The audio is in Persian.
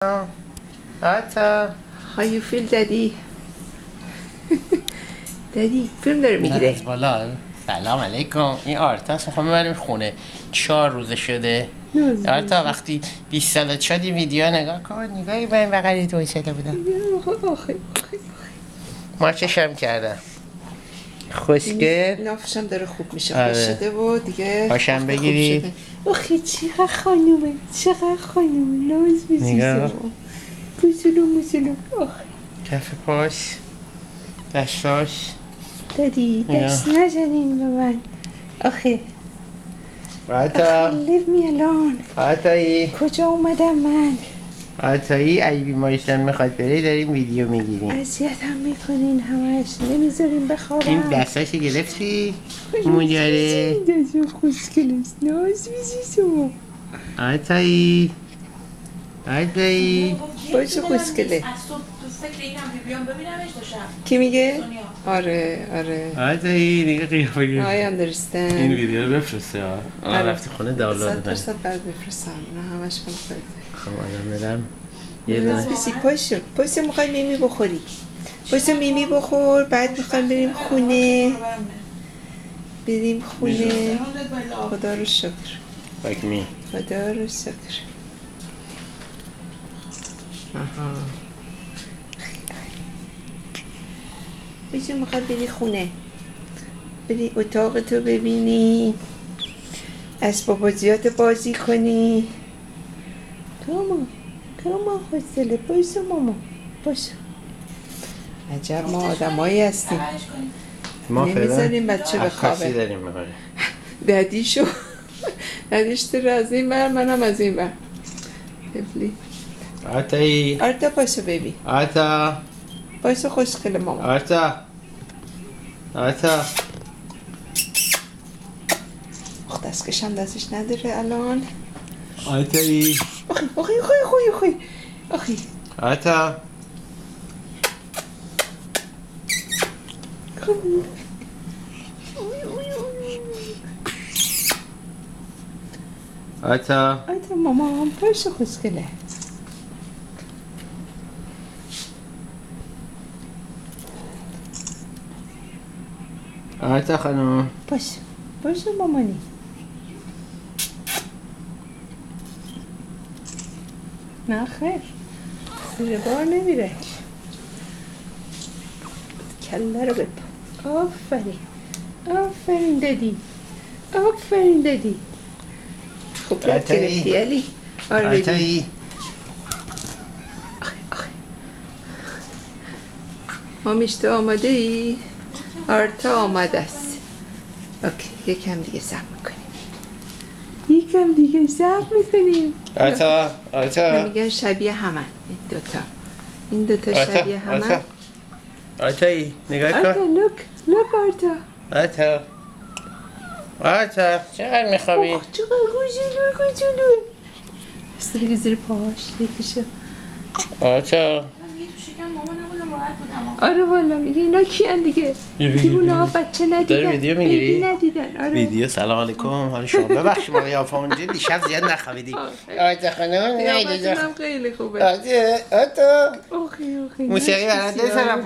آتا How you feel daddy? daddy فیلم داره میگیره. از بالا. سلام علیکم. این آرتاس میخوام ببریم خونه. 4 روزه شده. آرتا وقتی 20 سالت شدی ویدیو نگاه کن. نگاهی به این بغلی توی شده بودم. آخه ماچشم کردم. خوشگل. نافشم داره خوب میشه. خوش شده و دیگه پاشم بگیری. آخه چقدر خانومه. چقدر خانومه. ناز میزیزه. موسولو. آخه کف پاش. دستاش. دادی دست نزنین به من. آخه آتا leave me alone. آتایی کجا اومدم من؟ آتایی ای بیمارستان میخواد بره داریم ویدیو میگیریم. اذیتم میکنین همش. نمیذارین بخوابم. این دستاشو گرفتی؟ مجاره دست خوشگلست. ناز میزیزم. آتایی باشه خوشگله. از صبح تو فکر اینم بیام ببینمش تا شب. کی میگه؟ دنیا. آره. آتایی دیگه قیافه I این understand. ویدیو رو بفرسته ها. رفتی خونه دانلود کنی. 100% بعد بفرستم. نه همش کنم خواهد. خب آدم برم یه دونه پایسو میخوای میمی بخوری. پایسو میمی بخور. بعد میخوایم بریم خونه. خدا رو شکر. like me. خدا رو شکر. پایسو میخوای بری خونه. بری اتاق تو ببینی. اسباب بازیات بازی کنی. کاما خوشگله. پایسو ماما. پایسو. عجب ما آدمایی هستیم. ما نمیذاریم بچه بخوابه. داریم میخوره. دادیش تو رو از این بر منم از این بر. تفلی. آتایی آرتا پایسو بیبی. آتا پایسو خوشگله ماما. آتا دستکشم دستش نداره الان. آتایی آخی. آتا آتا ماما پایسو خوشگله. آتا خانم پایسو مامانی. نه خیر. زیر بار نمیره. کله رو بپا. آفرین دادی. خوب رد گرفتی علی. آتایی مامیش تو آماده ای؟ آرتا آماده است. اوکی یکم دیگه صبر میکنیم. آتا میگن شبیه همن این دوتا شبیه همن. آتایی نگاه آرتا کن. لوک آرتا. آتا چقدر میخوابی؟ چقدر گوشلو. بسته بگه زیر پاهاش یکیشو. آتا من یه تو شکم ماما نبودم راحت بودم. آره والا میگه اینا کیان دیگه. دیوونه ها بچه ندیدن. داری ویدیو میگیری؟ ندیدن. آره. ویدیو سلام علیکم. حال شما ببخشید ما قیافمون دیشب زیاد نخوابیدیم. آتا خانم قیافتونم خیلی خوبه. آتا اوخی موسیقی برات بزنم.